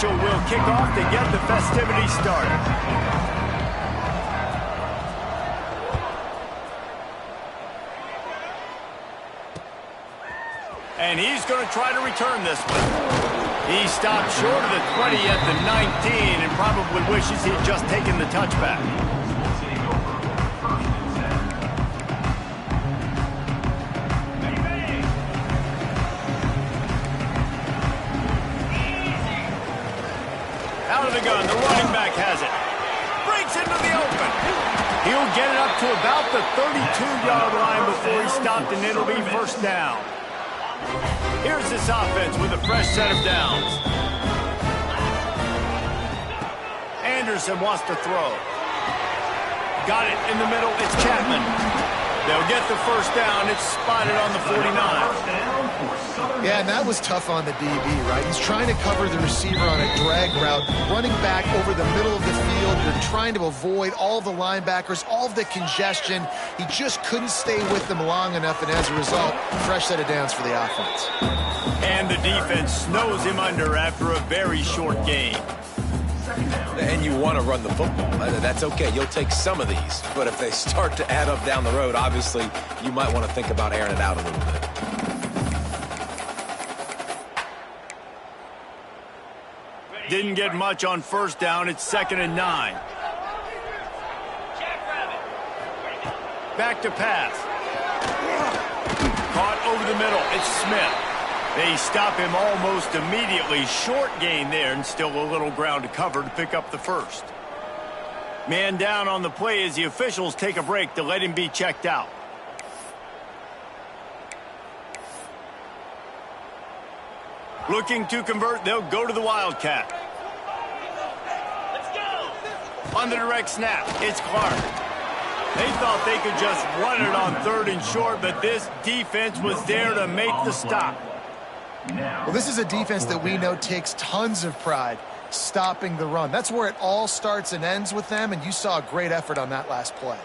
official will kick off to get the festivities started. And he's going to try to return this one. He stopped short of the 20 at the 19 and probably wishes he'd just taken the touchback. Out of the gun, the running back has it. Breaks into the open. He'll get it up to about the 32-yard line before he stopped, and it'll be first down. Here's this offense with a fresh set of downs. Anderson wants to throw. Got it in the middle. It's Chapman. They'll get the first down. It's spotted on the 49. Yeah, and that was tough on the DB, right? He's trying to cover the receiver on a drag route, running back over the middle of the field. You're trying to avoid all the linebackers, all of the congestion. He just couldn't stay with them long enough, and as a result, fresh set of downs for the offense. And the defense snows him under after a very short game. And you want to run the football. That's okay. You'll take some of these. But if they start to add up down the road, obviously, you might want to think about airing it out a little bit. Didn't get much on first down. It's 2nd and 9. Back to pass. Caught over the middle. It's Smith. They stop him almost immediately. Short gain there, and still a little ground to cover to pick up the first. Man down on the play as the officials take a break to let him be checked out. Looking to convert, they'll go to the Wildcat. Let's go! On the direct snap, it's Clark. They thought they could just run it on 3rd and short, but this defense was there to make the stop. Well, this is a defense that we know takes tons of pride stopping the run. That's where it all starts and ends with them, and you saw a great effort on that last play.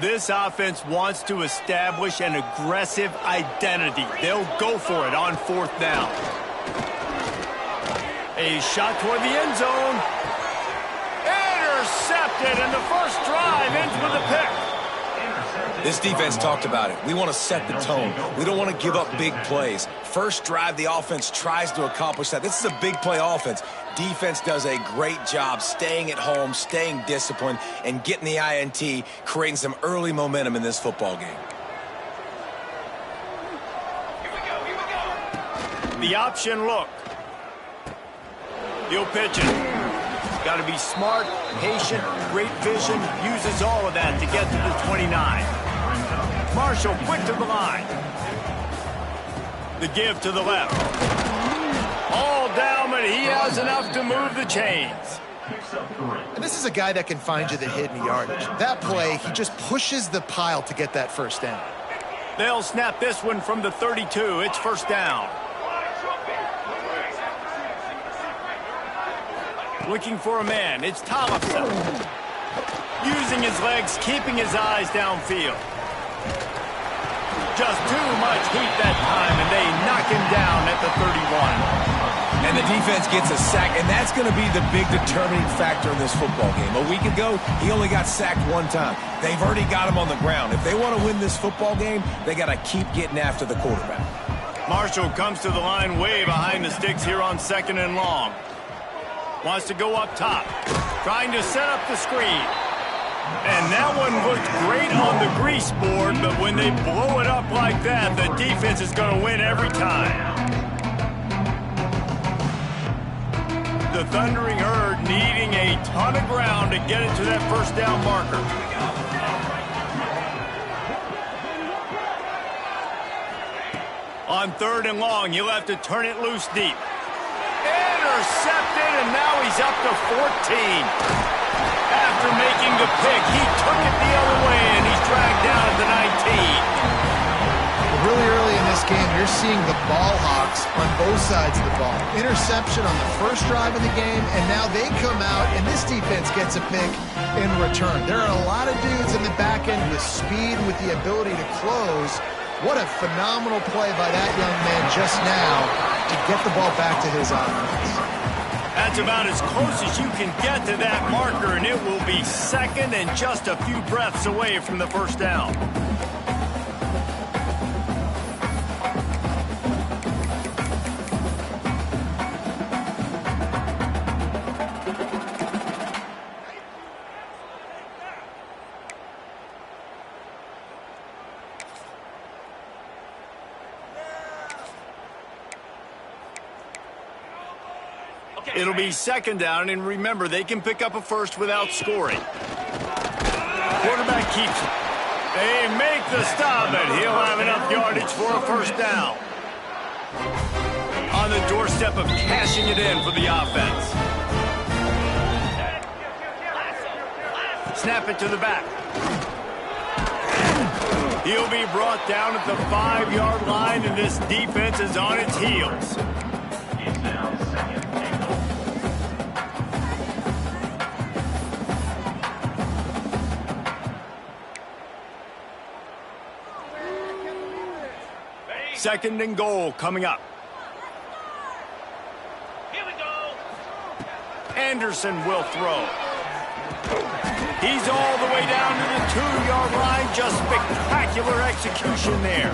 This offense wants to establish an aggressive identity. They'll go for it on 4th down. A shot toward the end zone. Intercepted, and the first drive ends with a pick. This defense talked about it. We want to set the tone. We don't want to give up big plays. First drive, the offense tries to accomplish that. This is a big play offense. Defense does a great job staying at home, staying disciplined, and getting the INT, creating some early momentum in this football game. The option look. He'll pitch it. Got to be smart, patient, great vision, uses all of that to get to the 29. Marshall quick to the line. The give to the left. All down, but he has enough to move the chains. And this is a guy that can find you the hidden yardage. That play, he just pushes the pile to get that first down. They'll snap this one from the 32. It's first down. Looking for a man. It's Tollefson. Using his legs, keeping his eyes downfield. Just too much heat that time, and they knock him down at the 31. And the defense gets a sack, and that's going to be the big determining factor in this football game. A week ago, he only got sacked one time. They've already got him on the ground. If they want to win this football game, they got to keep getting after the quarterback. Marshall comes to the line way behind the sticks here on 2nd and long. Wants to go up top. Trying to set up the screen. And that one looked great on the grease board, but when they blow it up like that, the defense is going to win every time. The Thundering Herd needing a ton of ground to get it to that first down marker. On 3rd and long, he'll have to turn it loose deep. Intercepted, and now he's up to 14. After making the pick, he took it the other way, and he's dragged down at the 19. Really early in this game, you're you're seeing the ball hawks on both sides of the ball. Interception on the first drive of the game, and now they come out, and this defense gets a pick in return. There are a lot of dudes in the back end with speed, with the ability to close. What a phenomenal play by that young man just now to get the ball back to his offense. That's about as close as you can get to that marker, and it will be second and just a few breaths away from the first down. It'll be second down, and remember, they can pick up a first without scoring. Quarterback keeps it. They make the stop, and he'll have enough yardage for a first down. On the doorstep of cashing it in for the offense. Snap it to the back. He'll be brought down at the 5-yard line, and this defense is on its heels. Second and goal coming up. Here we go. Anderson will throw. He's all the way down to the 2-yard line. Just spectacular execution there.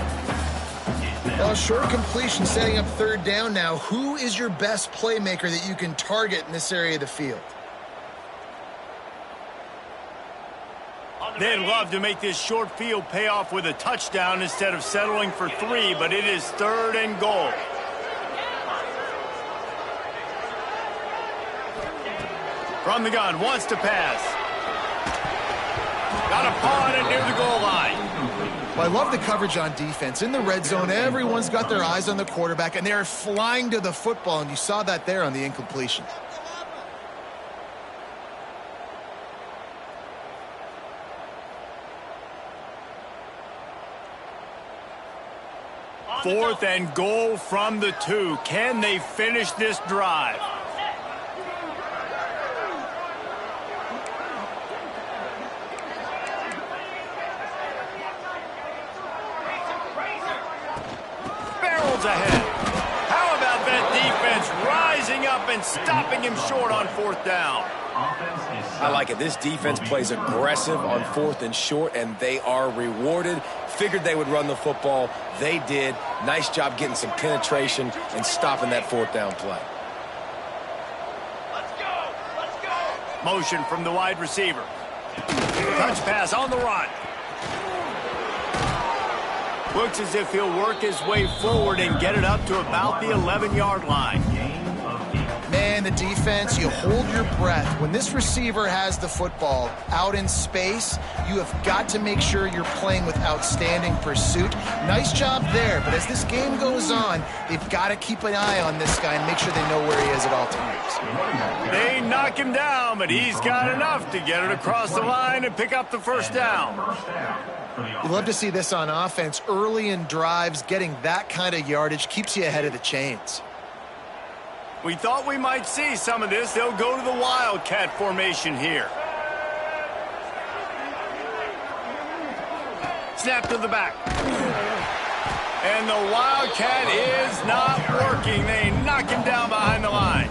Well, short completion setting up third down now. Who is your best playmaker that you can target in this area of the field? They'd love to make this short field pay off with a touchdown instead of settling for 3, but it is third and goal. From the gun, wants to pass. Got a paw on it near the goal line. Well, I love the coverage on defense. In the red zone, everyone's got their eyes on the quarterback, and they're flying to the football, and you saw that there on the incompletion. Fourth and goal from the 2. Can they finish this drive? Barrels ahead. How about that defense rising up and stopping him short on fourth down? I like it. This defense plays aggressive on fourth and short, and they are rewarded. Figured they would run the football. They did. Nice job getting some penetration and stopping that fourth down play. Let's go. Let's go. Motion from the wide receiver. Touch pass on the run. Looks as if he'll work his way forward and get it up to about the 11-yard line. Man, the defense, you hold your breath. When this receiver has the football out in space, you have got to make sure you're playing with outstanding pursuit. Nice job there, but as this game goes on, they've got to keep an eye on this guy and make sure they know where he is at all times. They knock him down, but he's got enough to get it across the line and pick up the first down. You love to see this on offense. Early in drives, getting that kind of yardage keeps you ahead of the chains. We thought we might see some of this. They'll go to the Wildcat formation here. Snap to the back. And the Wildcat is not working. They knock him down behind the line.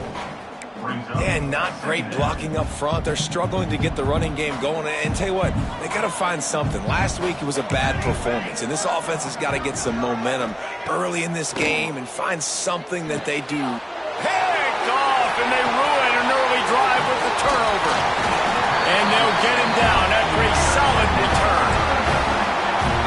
And not great blocking up front. They're struggling to get the running game going. And tell you what, they got to find something. Last week it was a bad performance, and this offense has got to get some momentum early in this game and find something that they do. Picked off, and they ruin an early drive with the turnover. And they'll get him down after a solid return.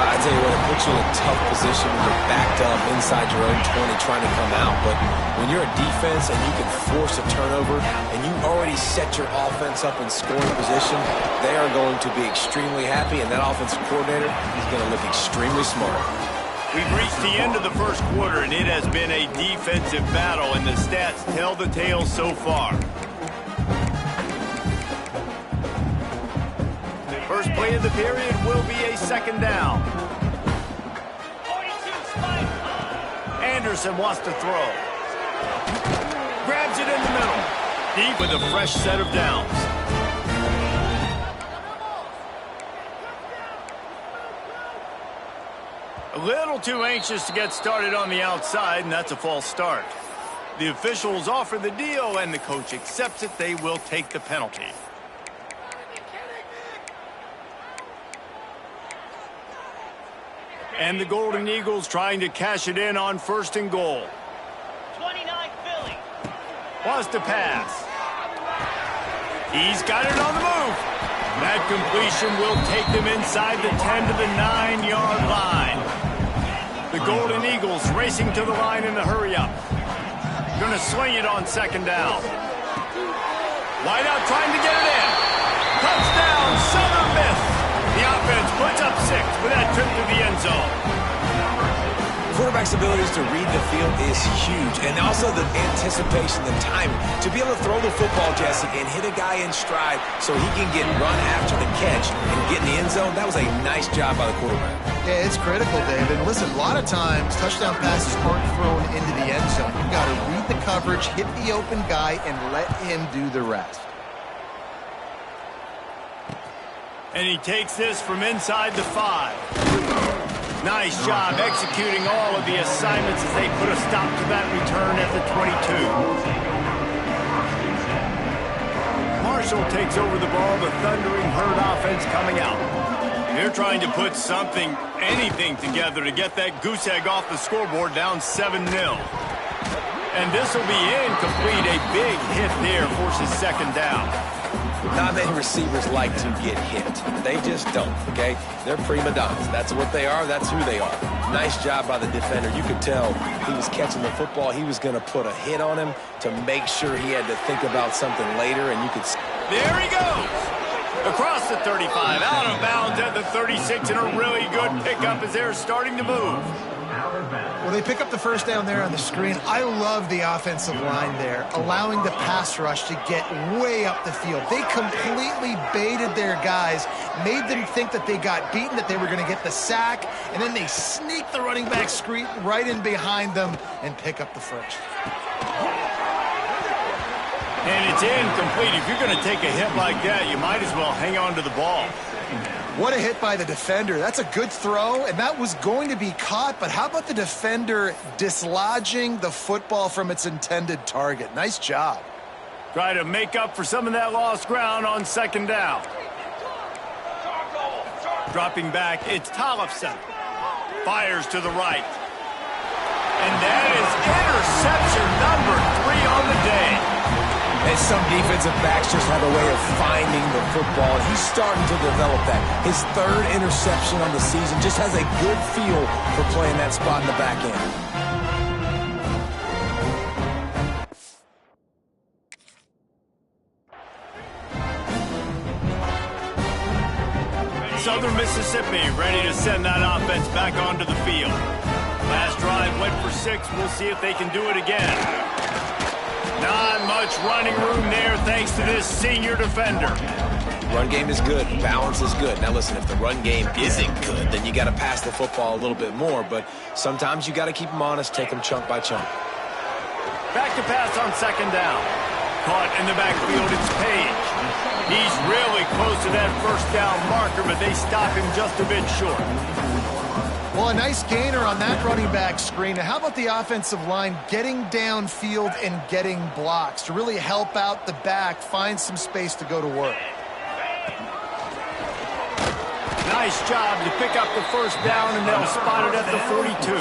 I tell you what, it puts you in a tough position when you're backed up inside your own 20 trying to come out. But when you're a defense and you can force a turnover and you already set your offense up in scoring position, they are going to be extremely happy, and that offensive coordinator is going to look extremely smart. We've reached the end of the first quarter, and it has been a defensive battle, and the stats tell the tale so far. First play of the period will be a second down. Anderson wants to throw. Grabs it in the middle. Deep with a fresh set of downs. A little too anxious to get started on the outside, and that's a false start. The officials offer the deal, and the coach accepts it. They will take the penalty. And the Golden Eagles trying to cash it in on 1st and goal. 29 Philly. Wants to pass. He's got it on the move. That completion will take them inside the 10 to the 9-yard line. The Golden Eagles racing to the line in the hurry-up. Going to swing it on 2nd down. Wide out trying to get it in. Touchdown, Southern Miss. The offense puts up 6 with that trip to the end zone. Quarterback's abilities to read the field is huge, and also the anticipation, the timing. To be able to throw the football, Jesse, and hit a guy in stride so he can get run after the catch and get in the end zone, that was a nice job by the quarterback. Yeah, it's critical, David. Listen, a lot of times, touchdown passes aren't thrown into the end zone. You've got to read the coverage, hit the open guy, and let him do the rest. And he takes this from inside the 5. Nice job executing all of the assignments as they put a stop to that return at the 22. Marshall takes over the ball, the thundering herd offense coming out. They're trying to put something, anything together to get that goose egg off the scoreboard down 7-0. And this will be incomplete. A big hit there forces 2nd down. Not many receivers like to get hit. They just don't, okay? They're prima donnas. That's what they are. That's who they are. Nice job by the defender. You could tell he was catching the football. He was going to put a hit on him to make sure he had to think about something later, and you could see. There he goes. Across the 35, out of bounds at the 36, and a really good pickup as they're starting to move. Well, they pick up the 1st down there on the screen. I love the offensive line there, allowing the pass rush to get way up the field. They completely baited their guys, made them think that they got beaten, that they were going to get the sack, and then they sneak the running back screen right in behind them and pick up the 1st. And it's incomplete. If you're going to take a hit like that, you might as well hang on to the ball. What a hit by the defender. That's a good throw, and that was going to be caught, but how about the defender dislodging the football from its intended target? Nice job. Try to make up for some of that lost ground on 2nd down. Dropping back, it's Tollefson. Fires to the right. And that is interception number 3 on the day. And some defensive backs just have a way of finding the football. He's starting to develop that. His 3rd interception on the season, just has a good feel for playing that spot in the back end. Southern Mississippi ready to send that offense back onto the field. Last drive went for 6. We'll see if they can do it again. Not much running room there thanks to this senior defender. Run game is good. Balance is good. Now listen, if the run game isn't good, then you got to pass the football a little bit more. But sometimes you got to keep them honest, take them chunk by chunk. Back to pass on 2nd down. Caught in the backfield, it's Page. He's really close to that 1st down marker, but they stop him just a bit short. Well, a nice gainer on that running back screen. Now, how about the offensive line getting downfield and getting blocks to really help out the back, find some space to go to work? Nice job to pick up the 1st down, and they'll spot it at the 42.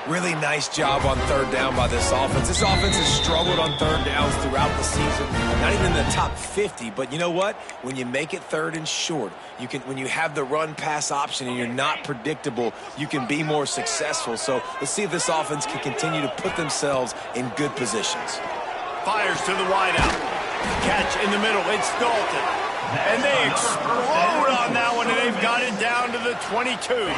Really nice job on 3rd down by this offense. This offense has struggled on 3rd downs throughout the season. Not even in the top 50, but you know what? When you make it 3rd and short, you can. When you have the run-pass option and you're not predictable, you can be more successful. So let's see if this offense can continue to put themselves in good positions. Fires to the wideout. Catch in the middle. It's Dalton. And they explode on that one, and they've got it down to the 22.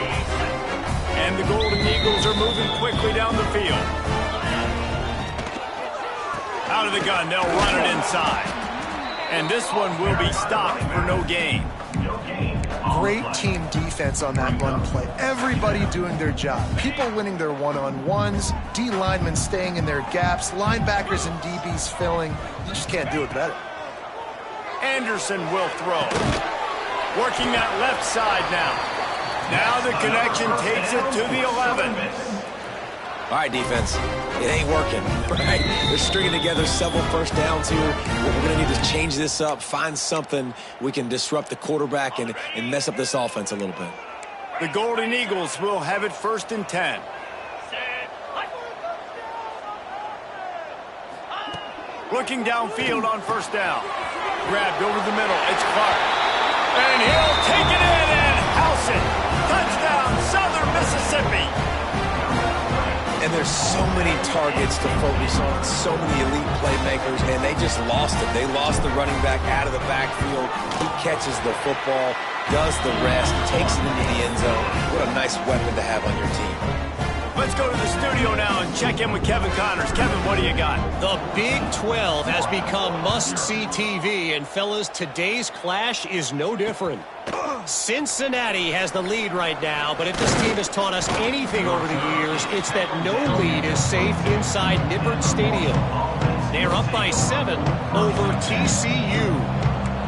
And the Golden Eagles are moving quickly down the field. Out of the gun, they'll run it inside. And this one will be stopped for no gain. Great team defense. defense on that run play. Everybody doing their job. People winning their one-on-ones, D linemen staying in their gaps, linebackers and DBs filling. You just can't do it better. Anderson will throw. Working that left side now. Now the connection takes it to the 11. All right, defense, it ain't working, right? They're stringing together several first downs here. We're going to need to change this up, find something we can disrupt the quarterback and mess up this offense a little bit. The Golden Eagles will have it 1st and 10. Looking downfield on 1st down. Grabbed over the middle. It's Clark. And he'll take it in and house it. Touchdown, Southern Mississippi. And there's so many targets to focus on, so many elite playmakers, and they just lost it. They lost the running back out of the backfield. He catches the football, does the rest, takes it into the end zone. What a nice weapon to have on your team. Let's go to the studio now and check in with Kevin Connors. Kevin, what do you got? The Big 12 has become must-see TV, and fellas, today's clash is no different. Cincinnati has the lead right now, but if this team has taught us anything over the years, it's that no lead is safe inside Nippert Stadium. They're up by 7 over TCU.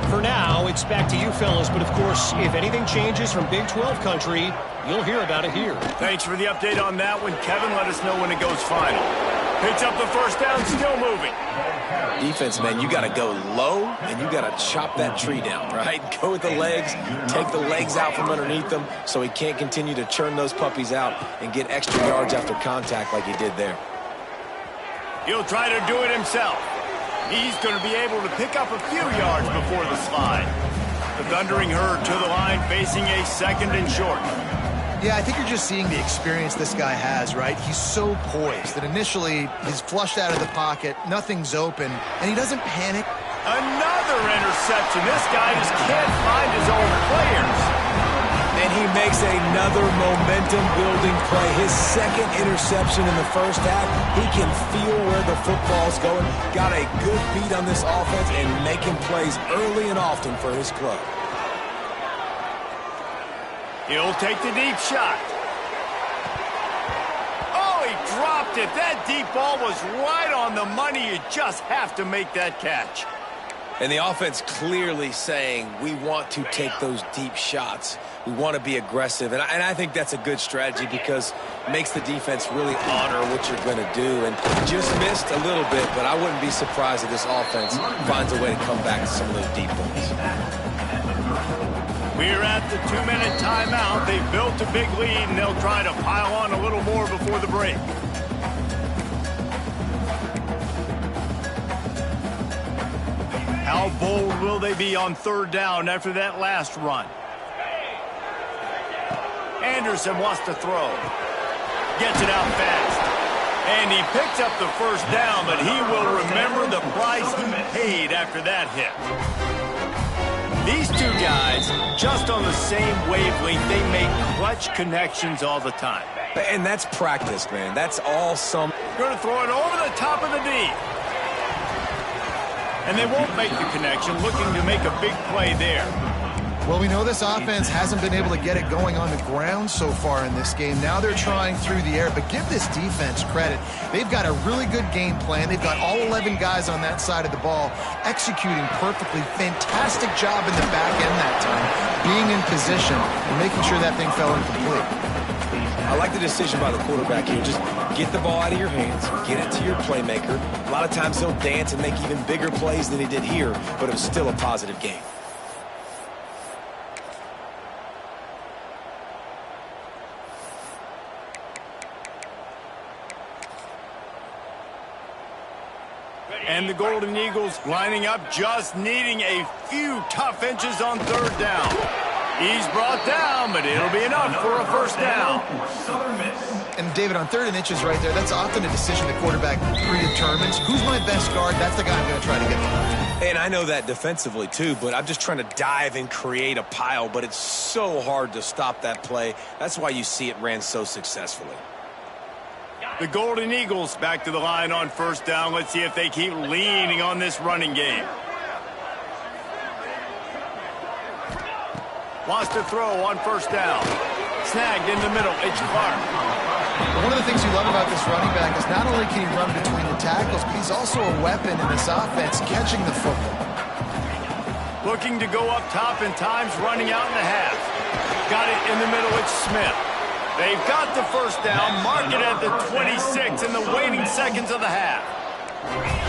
For now, it's back to you fellas, but of course, if anything changes from Big 12 country, you'll hear about it here. Thanks for the update on that one, Kevin. Let us know when it goes final. Picks up the 1st down, still moving. Defense, man, you got to go low, and you got to chop that tree down, right? Go with the legs, take the legs out from underneath them so he can't continue to churn those puppies out and get extra yards after contact like he did there. He'll try to do it himself. He's going to be able to pick up a few yards before the slide. The Thundering Herd to the line, facing a 2nd and short. Yeah, I think you're just seeing the experience this guy has, right? He's so poised that initially he's flushed out of the pocket, nothing's open, and he doesn't panic. Another interception. This guy just can't find his own players. And he makes another momentum-building play. His 2nd interception in the 1st half. He can feel where the football's going. Got a good beat on this offense and making plays early and often for his club. He'll take the deep shot. Oh, he dropped it. That deep ball was right on the money. You just have to make that catch. And the offense clearly saying, we want to take those deep shots. We want to be aggressive. And I think that's a good strategy because it makes the defense really honor what you're going to do. And just missed a little bit, but I wouldn't be surprised if this offense finds a way to come back to some of those deep ones. We're at the 2-minute timeout. They've built a big lead, and they'll try to pile on a little more before the break. How bold will they be on 3rd down after that last run? Anderson wants to throw. Gets it out fast. And he picks up the 1st down, but he will remember the price he paid after that hit. These two guys, just on the same wavelength, they make clutch connections all the time. And that's practice, man. That's all some. Going to throw it over the top of the D. And they won't make the connection, looking to make a big play there. Well, we know this offense hasn't been able to get it going on the ground so far in this game. Now they're trying through the air, but give this defense credit. They've got a really good game plan. They've got all 11 guys on that side of the ball executing perfectly. Fantastic job in the back end that time, being in position and making sure that thing fell incomplete. I like the decision by the quarterback here. Just get the ball out of your hands, get it to your playmaker. A lot of times he'll dance and make even bigger plays than he did here, but it was still a positive game. And the Golden Eagles lining up, just needing a few tough inches on 3rd down. He's brought down, but it'll be enough for a 1st down. And David, on 3rd and inches right there, that's often a decision the quarterback predetermines. Who's my best guard? That's the guy I'm going to try to get behind. And I know that defensively too, but I'm just trying to dive and create a pile, but it's so hard to stop that play. That's why you see it ran so successfully. The Golden Eagles back to the line on 1st down. Let's see if they keep leaning on this running game. Wants to throw on first down. Snagged in the middle. It's Clark. One of the things you love about this running back is not only can he run between the tackles, but he's also a weapon in this offense, catching the football. Looking to go up top in times, running out in the half. Got it in the middle. It's Smith. They've got the first down. Mark it at the 26 in the waning seconds of the half.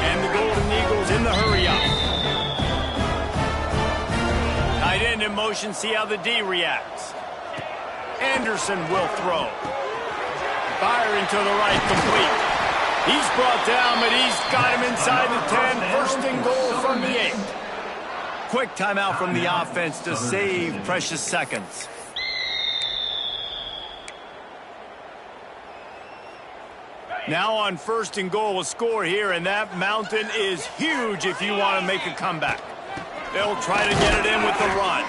And the Golden Eagles in the hurry-up. Tight end in motion. See how the D reacts. Anderson will throw. Firing to the right, complete. He's brought down, but he's got him inside the 10. First and goal from the 8. Quick timeout from the offense to save precious seconds. Now on first and goal, a score here, and that mountain is huge if you want to make a comeback. They'll try to get it in with the run.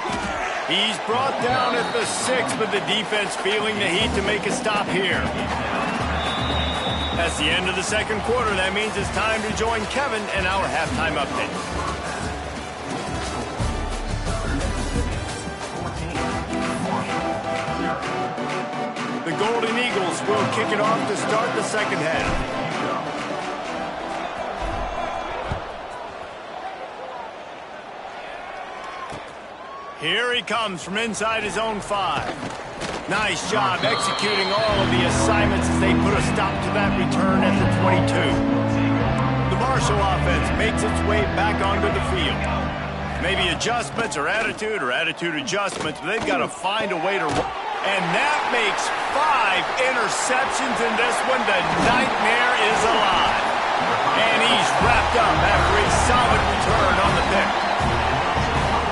He's brought down at the 6, but the defense feeling the heat to make a stop here. That's the end of the second quarter. That means it's time to join Kevin and our halftime update. The Golden Eagles will kick it off to start the second half. Here he comes from inside his own 5. Nice job executing all of the assignments as they put a stop to that return at the 22. The Marshall offense makes its way back onto the field. Maybe adjustments or attitude adjustments, but they've got to find a way to run. And that makes 5 interceptions in this one. The nightmare is alive. And he's wrapped up after a solid return on the pick.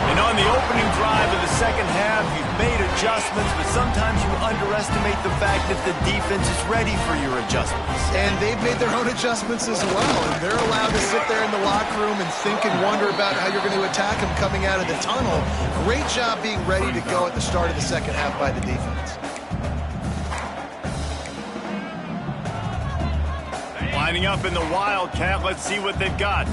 And on the opening drive of the second half, you've made adjustments, but sometimes you underestimate the fact that the defense is ready for your adjustments. And they've made their own adjustments as well. And they're allowed to sit there in the locker room and think and wonder about how you're going to attack them coming out of the tunnel. Great job being ready to go at the start of the second half by the defense. Lining up in the Wildcat. Let's see what they've got.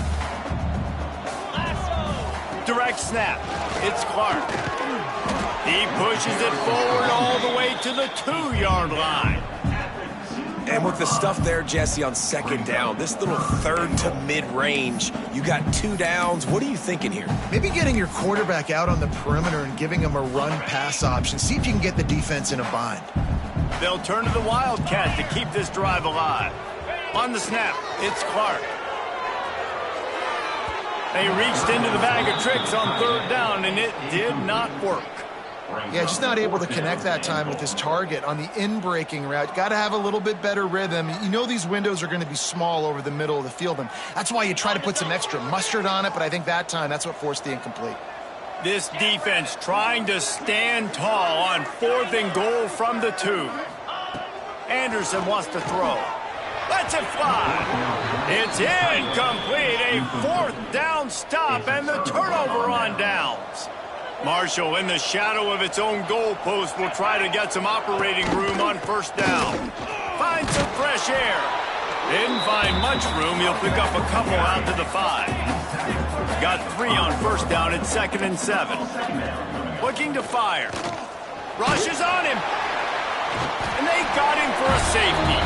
Direct snap. It's Clark. He pushes it forward all the way to the 2-yard line. And with the stuff there, Jesse, on second down, this little third to mid-range, you got 2 downs. What are you thinking here? Maybe getting your quarterback out on the perimeter and giving him a run-pass option. See if you can get the defense in a bind. They'll turn to the Wildcat to keep this drive alive. On the snap, it's Clark. They reached into the bag of tricks on third down, and it did not work. Yeah, just not able to connect that time with his target on the in-breaking route. Got to have a little bit better rhythm. You know these windows are going to be small over the middle of the field, and that's why you try to put some extra mustard on it, but I think that time that's what forced the incomplete. This defense trying to stand tall on 4th and goal from the 2. Anderson wants to throw. Lets it fly. It's incomplete. A 4th down stop and the turnover on downs. Marshall in the shadow of its own goalpost will try to get some operating room on first down. Find some fresh air. Didn't find much room. He'll pick up a couple out to the 5. Got 3 on first down at 2nd and 7. Looking to fire. Rushes on him. And they got him for a safety.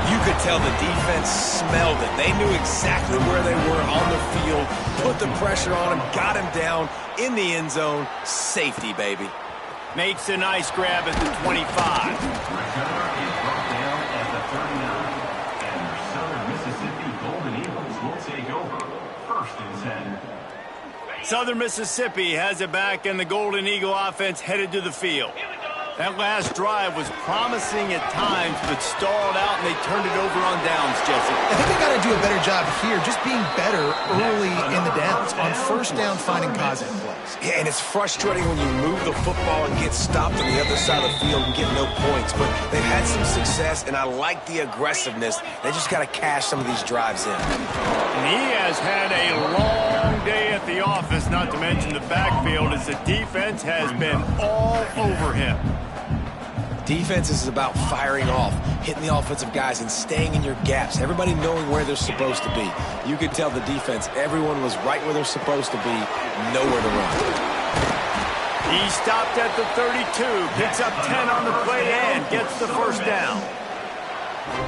You could tell the defense smelled it. They knew exactly where they were on the field, put the pressure on him, got him down in the end zone. Safety, baby. Makes a nice grab at the 25. Southern Mississippi has it back, and the Golden Eagle offense headed to the field. That last drive was promising at times, but stalled out, and they turned it over on downs, Jesse. I think they got to do a better job here, just being better early in the downs. On first down, finding positive plays. Yeah, and it's frustrating when you move the football and get stopped on the other side of the field and get no points. But they've had some success, and I like the aggressiveness. They just got to cash some of these drives in. And he has had a long day at the office, not to mention the backfield, as the defense has been all over him. Defense is about firing off, hitting the offensive guys, and staying in your gaps. Everybody knowing where they're supposed to be. You could tell the defense, everyone was right where they're supposed to be, nowhere to run. He stopped at the 32, picks up 10 on the play and gets the first down.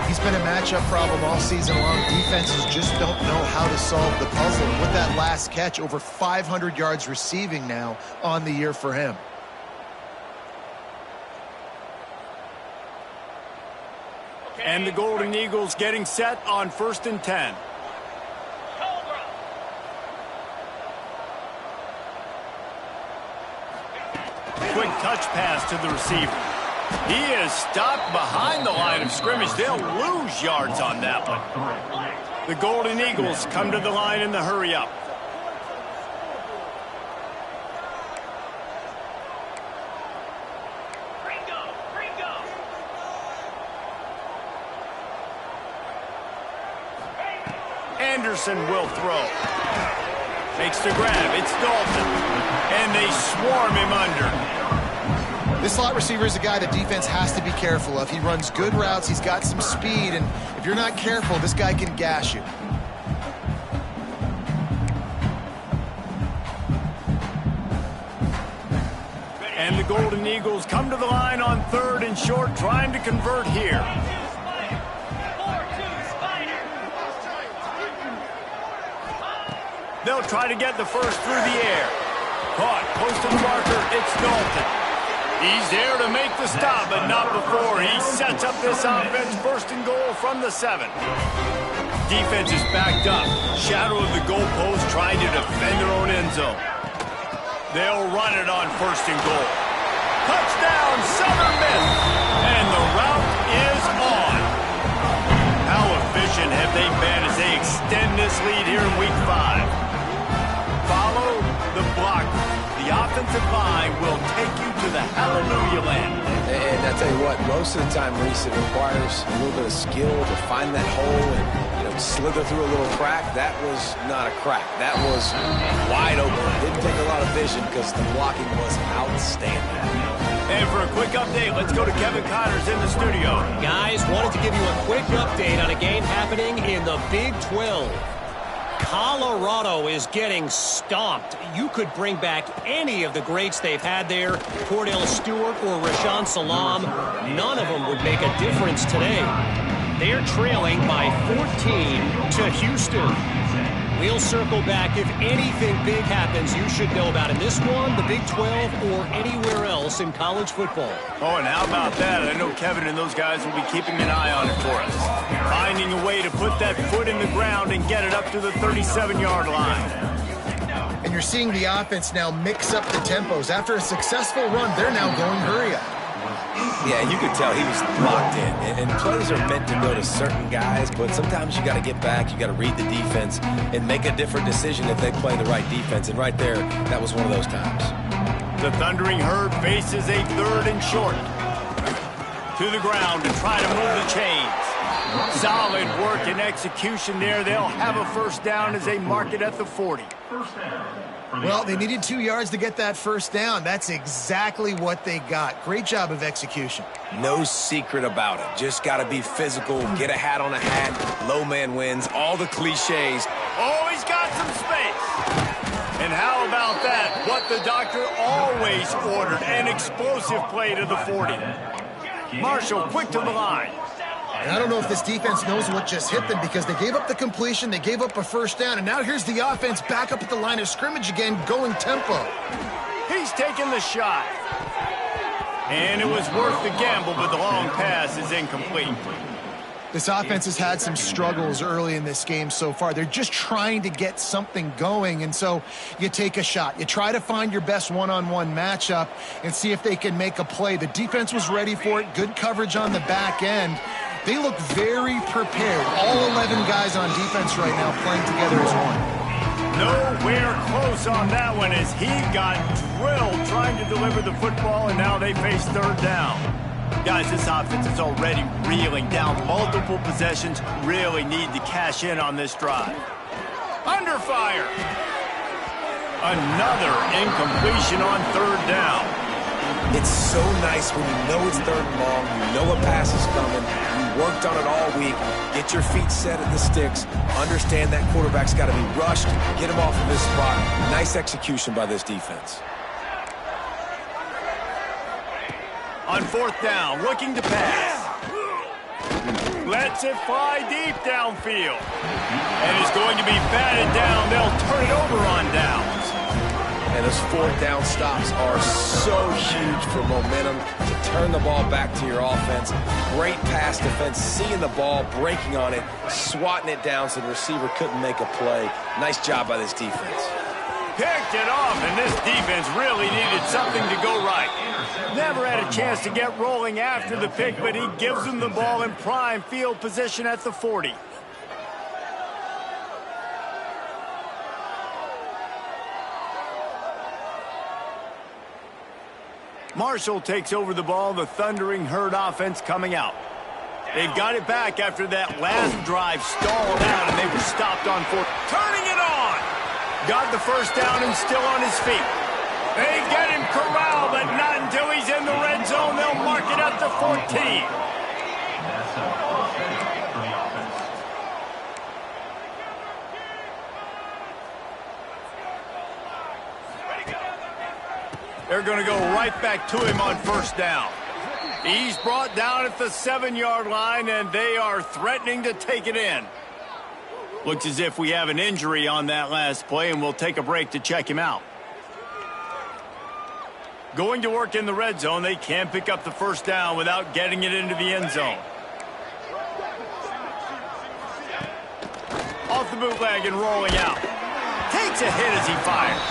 He's been a matchup problem all season long. Defenses just don't know how to solve the puzzle. And with that last catch, over 500 yards receiving now on the year for him. And the Golden Eagles getting set on 1st and 10. Quick touch pass to the receiver. He is stopped behind the line of scrimmage. They'll lose yards on that one. The Golden Eagles come to the line in the hurry-up. Anderson will throw. Makes the grab. It's Dalton. And they swarm him under. This slot receiver is a guy the defense has to be careful of. He runs good routes. He's got some speed. And if you're not careful, this guy can gash you. And the Golden Eagles come to the line on 3rd and short, trying to convert here. They'll try to get the first through the air. Caught, close to the marker, it's Dalton. He's there to make the stop, but not before. He sets up this offense, 1st and goal from the 7. Defense is backed up. Shadow of the goalpost trying to defend their own end zone. They'll run it on 1st and goal. Touchdown, Southern Miss. And the route is on. How efficient have they been as they extend this lead here in Week 5? Follow the block. The offensive line will take you to the hallelujah land. And I tell you what, most of the time, Reese, it requires a little bit of skill to find that hole and, slither through a little crack. That was not a crack. That was wide open. Didn't take a lot of vision because the blocking was outstanding. And for a quick update, let's go to Kevin Connors in the studio. Guys, wanted to give you a quick update on a game happening in the Big 12. Colorado is getting stomped. You could bring back any of the greats they've had there, Cordell Stewart or Rashaan Salam. None of them would make a difference today. They're trailing by 14 to Houston. We'll circle back if anything big happens you should know about in this one, the Big 12, or anywhere else in college football. Oh, and how about that? I know Kevin and those guys will be keeping an eye on it for us. Finding a way to put that foot in the ground and get it up to the 37-yard line. And you're seeing the offense now mix up the tempos. After a successful run, they're now going hurry up. Yeah, you could tell he was locked in. And plays are meant to go to certain guys, but sometimes you got to get back, you got to read the defense, and make a different decision if they play the right defense. And right there, that was one of those times. The Thundering Herd faces a 3rd and short. To the ground to try to move the chains. Solid work and execution there. They'll have a first down as they mark it at the 40. Well, they needed 2 yards to get that first down. That's exactly what they got. Great job of execution. No secret about it. Just got to be physical, get a hat on a hat, low man wins, all the cliches. Oh, he's got some space. And how about that? What the doctor always ordered, an explosive play to the 40. Marshall quick to the line. And I don't know if this defense knows what just hit them because they gave up the completion, they gave up a first down, and now here's the offense back up at the line of scrimmage again, going tempo. He's taking the shot. And it was worth the gamble, but the long pass is incomplete. This offense has had some struggles early in this game so far. They're just trying to get something going, and so you take a shot. You try to find your best one-on-one matchup and see if they can make a play. The defense was ready for it. Good coverage on the back end. They look very prepared. All 11 guys on defense right now playing together as one. Nowhere close on that one as he got drilled trying to deliver the football, and now they face 3rd down. Guys, this offense is already reeling down multiple possessions. Really need to cash in on this drive. Under fire. Another incompletion on 3rd down. It's so nice when you know it's 3rd and long, you know a pass is coming, you worked on it all week, get your feet set at the sticks, understand that quarterback's got to be rushed, get him off of his spot. Nice execution by this defense. On 4th down, looking to pass. Lets it fly deep downfield. And it's going to be batted down. They'll turn it over on downs. And those 4th down stops are so huge for momentum to turn the ball back to your offense. Great pass defense, seeing the ball, breaking on it, swatting it down so the receiver couldn't make a play. Nice job by this defense. Picked it off, and this defense really needed something to go right. Never had a chance to get rolling after the pick, but he gives them the ball in prime field position at the 40. Marshall takes over the ball, the Thundering Herd offense coming out. They've got it back after that last drive stalled out, and they were stopped on 4th. Turning it on! Got the first down and still on his feet. They get him corralled, but not until he's in the red zone. They'll mark it at the 14. They're going to go right back to him on 1st down. He's brought down at the 7-yard line, and they are threatening to take it in. Looks as if we have an injury on that last play, and we'll take a break to check him out. Going to work in the red zone. They can't pick up the 1st down without getting it into the end zone. Off the bootleg and rolling out. Takes a hit as he fires.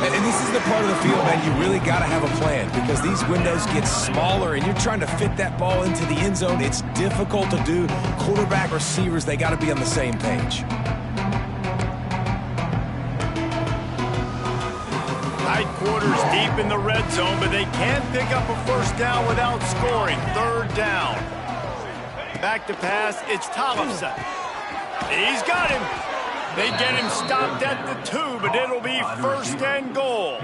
And this is the part of the field, man, you really got to have a plan because these windows get smaller and you're trying to fit that ball into the end zone. It's difficult to do. Quarterback, receivers, they got to be on the same page. Tight quarters deep in the red zone, but they can't pick up a 1st down without scoring. 3rd down. Back to pass, it's Tollefson. He's got him. They get him stopped at the 2, but it'll be 1st and goal.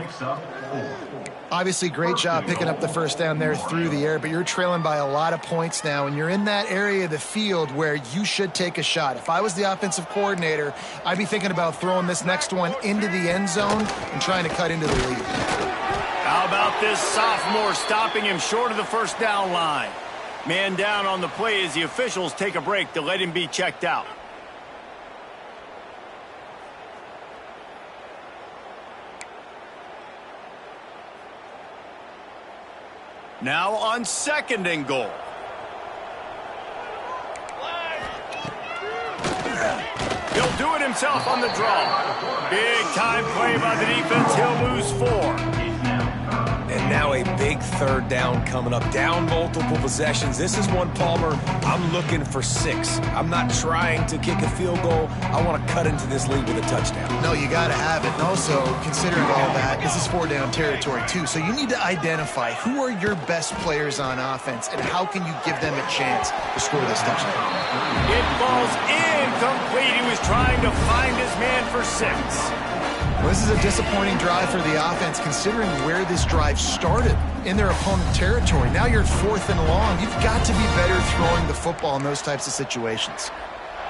Obviously, great job picking up the 1st down there through the air, but you're trailing by a lot of points now, and you're in that area of the field where you should take a shot. If I was the offensive coordinator, I'd be thinking about throwing this next one into the end zone and trying to cut into the lead. How about this sophomore stopping him short of the 1st down line? Man down on the play as the officials take a break to let him be checked out. Now on 2nd and goal. He'll do it himself on the draw. Big time play by the defense. He'll lose 4. And now a big 3rd down coming up. Down multiple possessions. This is one, Palmer, I'm looking for 6. I'm not trying to kick a field goal. I want to cut into this lead with a touchdown. No, you got to have it. And also, considering all that, this is 4-down territory too. So you need to identify who are your best players on offense and how can you give them a chance to score this touchdown. It falls incomplete. He was trying to find his man for 6. Well, this is a disappointing drive for the offense considering where this drive started in their opponent territory. Now you're 4th and long. You've got to be better throwing the football in those types of situations.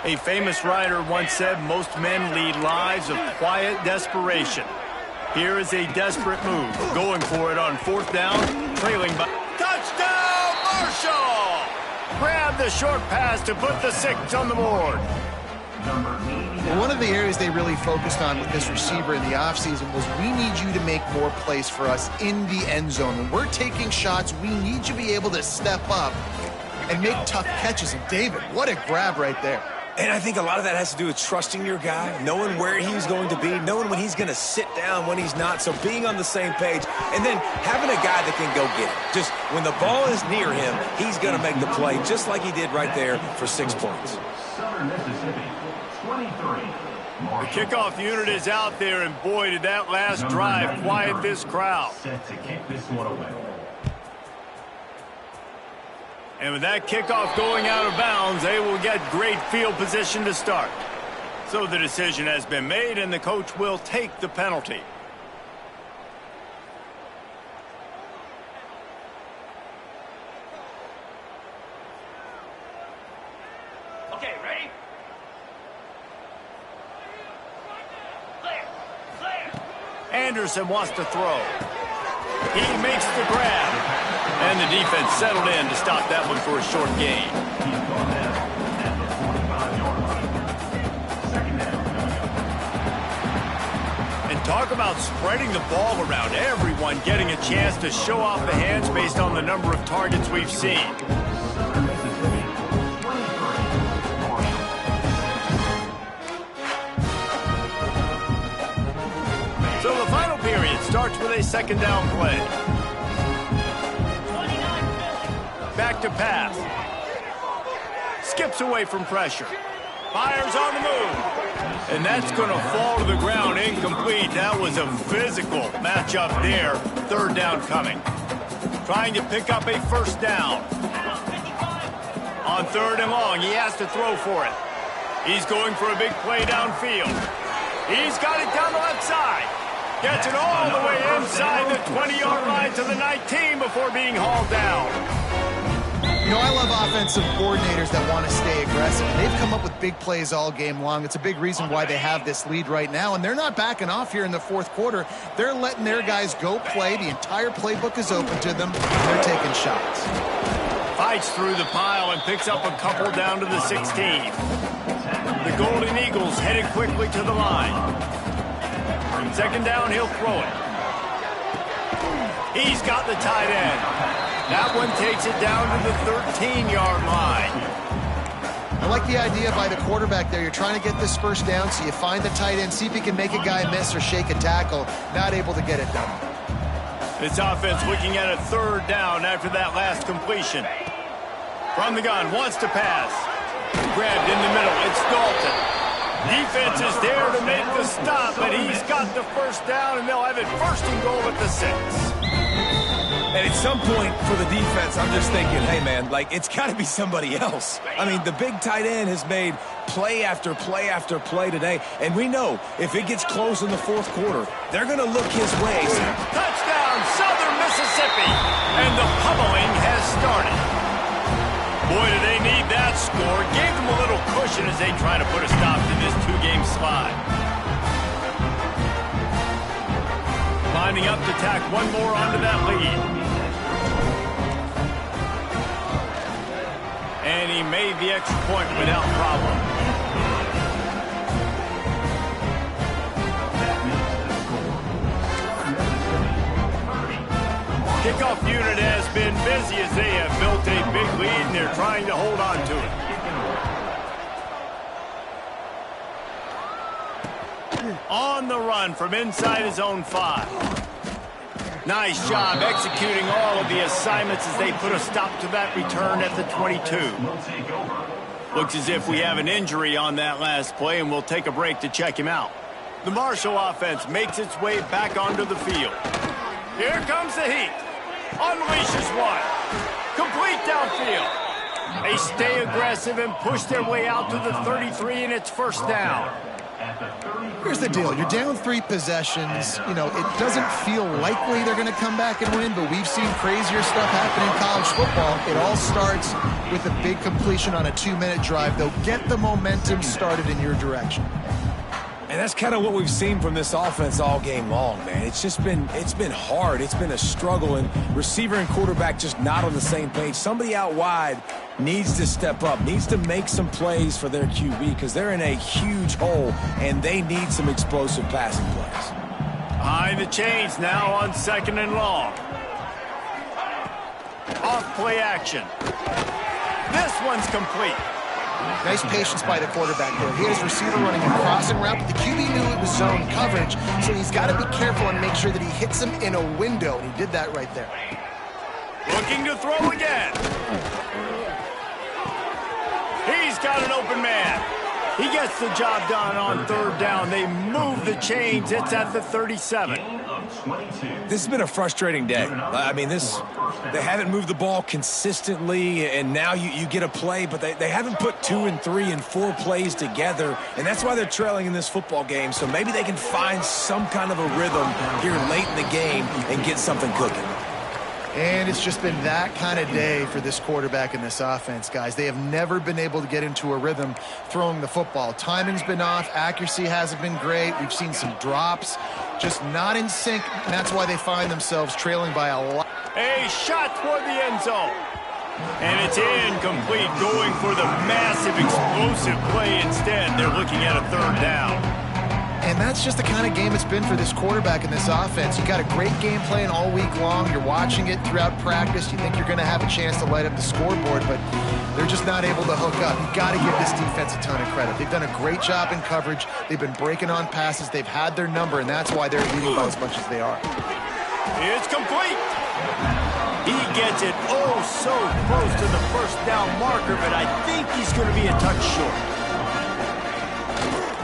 A famous writer once said most men lead lives of quiet desperation. Here is a desperate move. Going for it on 4th down, trailing by... Touchdown, Marshall! Grab the short pass to put the 6 on the board. Well, one of the areas they really focused on with this receiver in the offseason was we need you to make more plays for us in the end zone. When we're taking shots, we need you to be able to step up and make tough catches. And David, what a grab right there. And I think a lot of that has to do with trusting your guy, knowing where he's going to be, knowing when he's going to sit down, when he's not. So being on the same page, and then having a guy that can go get it. Just when the ball is near him, he's going to make the play, just like he did right there for 6 points. Southern Mississippi, 23. The kickoff unit is out there, and boy, did that last drive quiet this crowd. Set to kick this one away. And with that kickoff going out of bounds, they will get great field position to start. So the decision has been made, and the coach will take the penalty. Okay, ready? Clear. Anderson wants to throw. He makes the grab. And the defense settled in to stop that one for a short gain. And talk about spreading the ball around. Everyone getting a chance to show off the hands based on the number of targets we've seen. So the final period starts with a second down play. Back to pass. Skips away from pressure. Fires on the move. And that's going to fall to the ground incomplete. That was a physical matchup there. Third down coming. Trying to pick up a first down. On third and long, he has to throw for it. He's going for a big play downfield. He's got it down the left side. Gets it all the way inside the 20-yard line to the 19 before being hauled down. You know, I love offensive coordinators that want to stay aggressive. And they've come up with big plays all game long. It's a big reason why they have this lead right now. And they're not backing off here in the fourth quarter. They're letting their guys go play. The entire playbook is open to them. They're taking shots. Fights through the pile and picks up a couple down to the 16. The Golden Eagles headed quickly to the line. Second down, he'll throw it. He's got the tight end. That one takes it down to the 13-yard line. I like the idea by the quarterback there. You're trying to get this first down, so you find the tight end, see if he can make a guy miss or shake a tackle. Not able to get it done. This offense looking at a third down after that last completion. From the gun, wants to pass. Grabbed in the middle, it's Dalton. Defense is there to make the stop, but he's got the first down, and they'll have it first and goal at the 6. And at some point for the defense, I'm just thinking, hey, man, like, it's got to be somebody else. I mean, the big tight end has made play after play after play today, and we know if it gets close in the fourth quarter, they're going to look his way. Touchdown, Southern Mississippi, and the pummeling has started. Boy, do they need that score. Gave them a little cushion as they try to put a stop to this two-game slide. Lining up to tack one more onto that lead. And he made the extra point without problem. Kickoff unit has been busy as they have built a big lead, and they're trying to hold on to it. On the run from inside his own 5. Nice job executing all of the assignments as they put a stop to that return at the 22. Looks as if we have an injury on that last play, and we'll take a break to check him out. The Marshall offense makes its way back onto the field. Here comes the heat. Unleashes one. Complete downfield. They stay aggressive and push their way out to the 33, and it's first down. Here's the deal. You're down 3 possessions. You know, it doesn't feel likely they're going to come back and win, but we've seen crazier stuff happen in college football. It all starts with a big completion on a 2-minute drive. They'll get the momentum started in your direction. And that's kind of what we've seen from this offense all game long, man. It's been hard. It's been a struggle, and receiver and quarterback just not on the same page. Somebody out wide needs to step up, needs to make some plays for their QB because they're in a huge hole, and they need some explosive passing plays. Behind the chains now on second and long. Off play action. This one's complete. Nice patience by the quarterback there. He had his receiver running a crossing route, but the QB knew it was zone coverage, so he's got to be careful and make sure that he hits him in a window, and he did that right there. Looking to throw again. He's got an open man. He gets the job done on third down. They move the chains. It's at the 37. This has been a frustrating day. I mean, they haven't moved the ball consistently, and now you get a play, but they haven't put 2 and 3 and 4 plays together, and that's why they're trailing in this football game. So maybe they can find some kind of a rhythm here late in the game and get something cooking. And it's just been that kind of day for this quarterback and this offense, guys. They have never been able to get into a rhythm throwing the football. Timing's been off. Accuracy hasn't been great. We've seen some drops, just not in sync, and that's why they find themselves trailing by a lot. A shot toward the end zone. And it's incomplete, going for the massive explosive play instead. They're looking at a third down. And that's just the kind of game it's been for this quarterback in this offense. You got a great game plan all week long. You're watching it throughout practice. You think you're going to have a chance to light up the scoreboard, but they're just not able to hook up. You've got to give this defense a ton of credit. They've done a great job in coverage. They've been breaking on passes. They've had their number, and that's why they're leading by as much as they are. It's complete. He gets it oh so close to the first down marker, but I think he's going to be a touch short.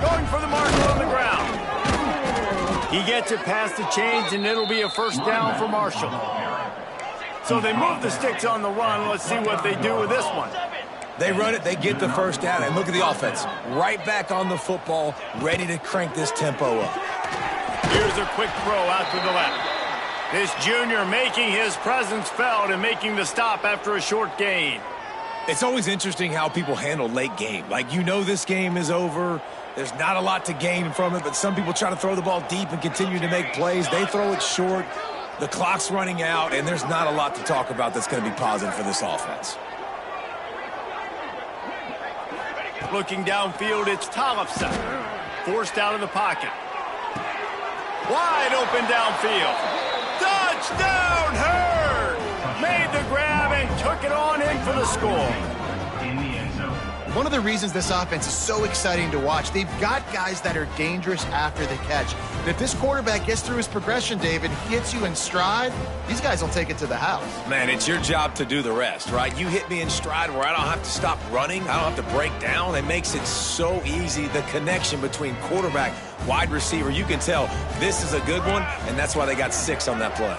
Going for the marker on the ground. He gets it past the chains, and it'll be a first down for Marshall. So they move the sticks on the run. Let's see what they do with this one. They run it, they get the first down, and look at the offense. Right back on the football, ready to crank this tempo up. Here's a quick throw out to the left. This junior making his presence felt and making the stop after a short gain. It's always interesting how people handle late game. Like, you know this game is over. There's not a lot to gain from it, but some people try to throw the ball deep and continue to make plays. They throw it short. The clock's running out, and there's not a lot to talk about that's going to be positive for this offense. Looking downfield, it's Tollefson. Forced out of the pocket. Wide open downfield. Touchdown, Hurd! Made the grab and took it on in for the score. One of the reasons this offense is so exciting to watch, they've got guys that are dangerous after the catch. And if this quarterback gets through his progression, David, hits you in stride, these guys will take it to the house. Man, it's your job to do the rest, right? You hit me in stride where I don't have to stop running. I don't have to break down. It makes it so easy, the connection between quarterback, wide receiver. You can tell this is a good one, and that's why they got 6 on that play.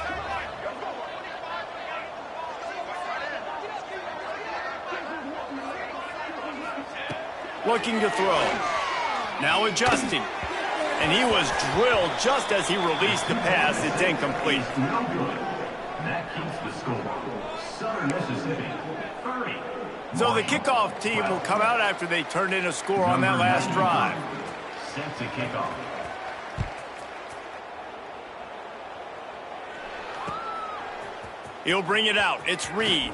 Looking to throw. Now adjusting. And he was drilled just as he released the pass. It's incomplete. No good. That keeps the score. Southern Mississippi, 30. So the kickoff team will come out after they turned in a score on that last drive. Set to kickoff. He'll bring it out. It's Reed.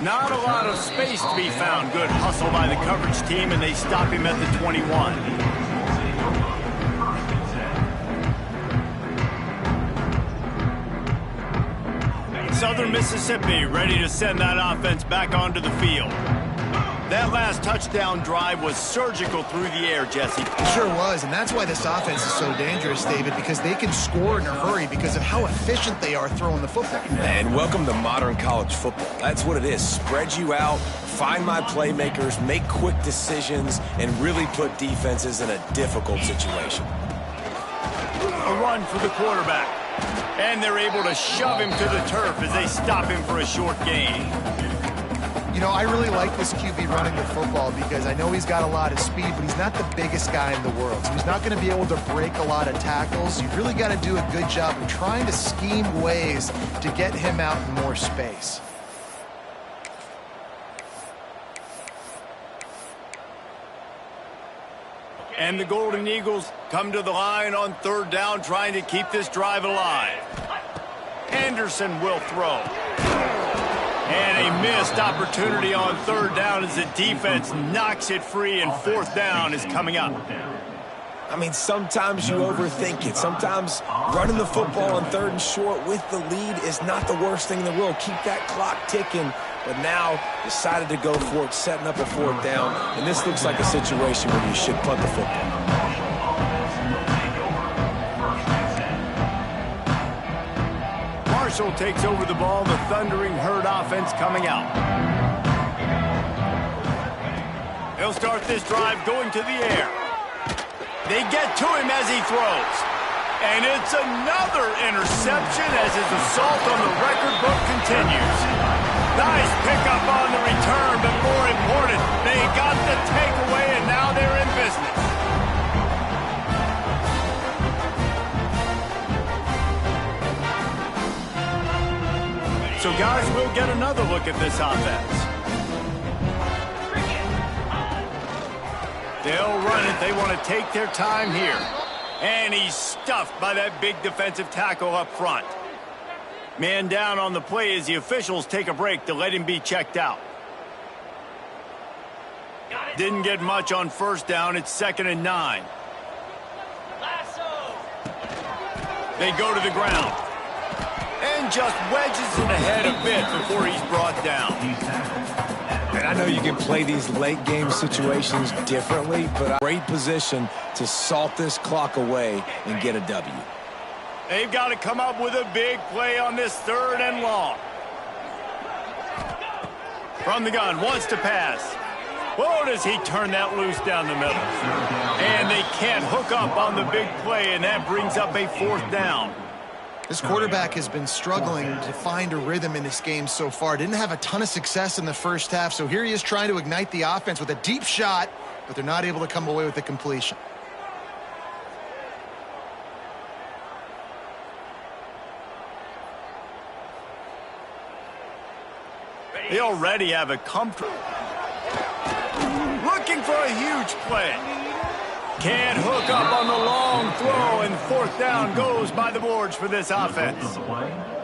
Not a lot of space to be found. Good hustle by the coverage team, and they stop him at the 21. Southern Mississippi ready to send that offense back onto the field. That last touchdown drive was surgical through the air, Jesse. It sure was, and that's why this offense is so dangerous, David, because they can score in a hurry because of how efficient they are throwing the football. And welcome to modern college football. That's what it is. Spread you out, find my playmakers, make quick decisions, and really put defenses in a difficult situation. A run for the quarterback. And they're able to shove him to the turf as they stop him for a short gain. You know, I really like this QB running the football because I know he's got a lot of speed, but he's not the biggest guy in the world. So he's not going to be able to break a lot of tackles. You've really got to do a good job of trying to scheme ways to get him out in more space. And the Golden Eagles come to the line on third down, trying to keep this drive alive. Anderson will throw. And a missed opportunity on third down as the defense knocks it free, and fourth down is coming up. I mean, sometimes you overthink it. Sometimes running the football on third and short with the lead is not the worst thing in the world. Keep that clock ticking. But now decided to go for it, setting up a fourth down. And this looks like a situation where you should punt the football. Marshall takes over the ball, the thundering Herd offense coming out. They'll start this drive going to the air. They get to him as he throws. And it's another interception as his assault on the record book continues. Nice pickup on the return, but more important, they got the takeaway, and now they're in business. So, guys, we'll get another look at this offense. They'll run it. They want to take their time here. And he's stuffed by that big defensive tackle up front. Man down on the play as the officials take a break to let him be checked out. Didn't get much on first down. It's 2nd and 9. They go to the ground. And just wedges it ahead a bit before he's brought down. And I know you can play these late game situations differently, but a great position to salt this clock away and get a W. They've got to come up with a big play on this 3rd and long. From the gun, wants to pass. Oh, does he turn that loose down the middle. And they can't hook up on the big play, and that brings up a 4th down. This quarterback has been struggling to find a rhythm in this game so far. Didn't have a ton of success in the first half, so here he is trying to ignite the offense with a deep shot, but they're not able to come away with the completion. They already have a comfortable. Looking for a huge play. Can't hook up on the long throw, and 4th down goes by the boards for this offense.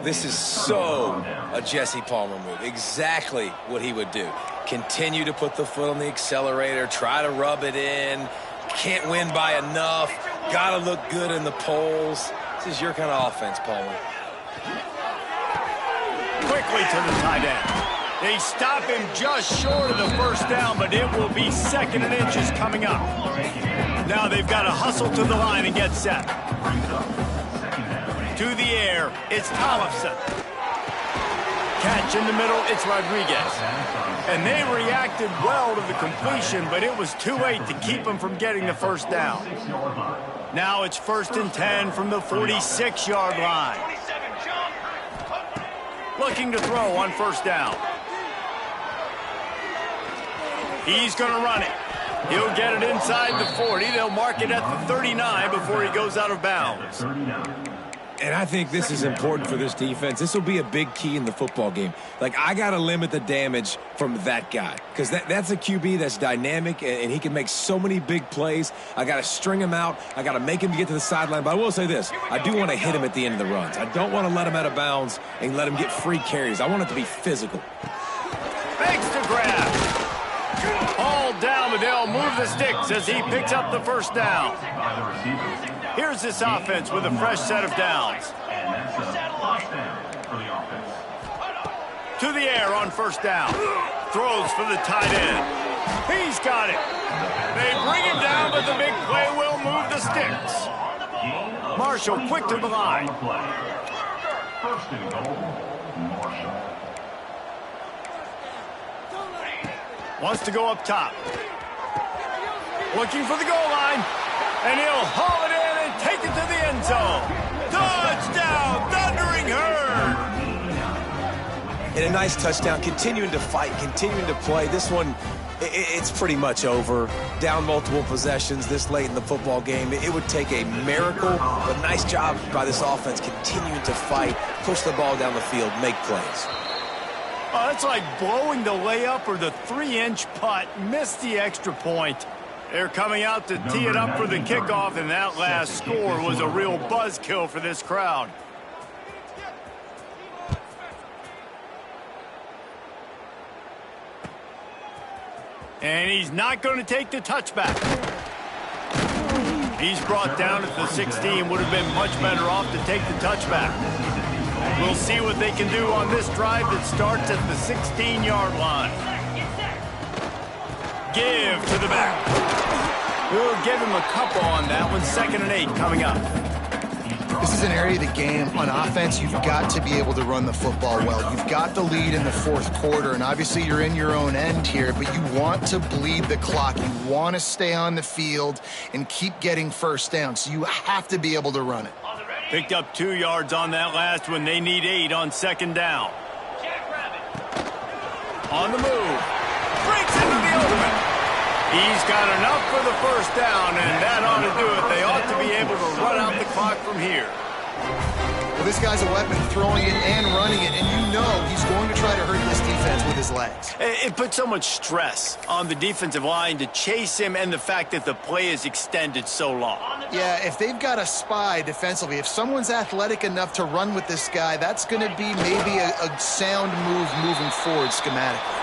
This is so a Jesse Palmer move. Exactly what he would do. Continue to put the foot on the accelerator, try to rub it in. Can't win by enough. Got to look good in the polls. This is your kind of offense, Palmer. Quickly to the tight end. They stop him just short of the 1st down, but it will be 2nd and inches coming up. Now they've got to hustle to the line and get set. To the air, it's Tollefson. Catch in the middle, it's Rodriguez. And they reacted well to the completion, but it was too late to keep them from getting the 1st down. Now it's 1st and 10 from the 46-yard line. Looking to throw on 1st down. He's going to run it. He'll get it inside the 40. They'll mark it at the 39 before he goes out of bounds. And I think this is important for this defense. This will be a big key in the football game. Like, I got to limit the damage from that guy because that's a QB that's dynamic, and he can make so many big plays. I got to string him out. I got to make him get to the sideline. But I will say this. I do want to hit him at the end of the runs. I don't want to let him out of bounds and let him get free carries. I want it to be physical. Fakes to grab. All down, but they'll move the sticks as he picks up the 1st down. Here's this offense with a fresh set of downs. To the air on 1st down. Throws for the tight end. He's got it. They bring him down, but the big play will move the sticks. Marshall quick to the line. 1st and goal, Marshall. Wants to go up top. Looking for the goal line. And he'll haul it in and take it to the end zone. Touchdown, Thundering Herd. And a nice touchdown, continuing to fight, continuing to play. This one, it's pretty much over. Down multiple possessions this late in the football game. It would take a miracle, but nice job by this offense continuing to fight, push the ball down the field, make plays. Oh, that's like blowing the layup or the 3-inch putt. Missed the extra point. They're coming out to tee it up for the kickoff, and that last score was a real buzzkill for this crowd. And he's not going to take the touchback. He's brought down at the 16. Would have been much better off to take the touchback. We'll see what they can do on this drive that starts at the 16-yard line. Give to the back. We'll give him a couple on that one. 2nd and 8 coming up. This is an area of the game on offense you've got to be able to run the football well. You've got the lead in the 4th quarter, and obviously you're in your own end here, but you want to bleed the clock. You want to stay on the field and keep getting 1st down, so you have to be able to run it. Picked up 2 yards on that last one. They need 8 on 2nd down. On the move. Breaks into the open. He's got enough for the 1st down, and that ought to do it. They ought to be able to run out the clock from here. Well, this guy's a weapon, throwing it and running it, and you know he's going to try to hurt this defense with his legs. It puts so much stress on the defensive line to chase him, and the fact that the play is extended so long. Yeah, if they've got a spy defensively, if someone's athletic enough to run with this guy, that's going to be maybe a sound move moving forward schematically.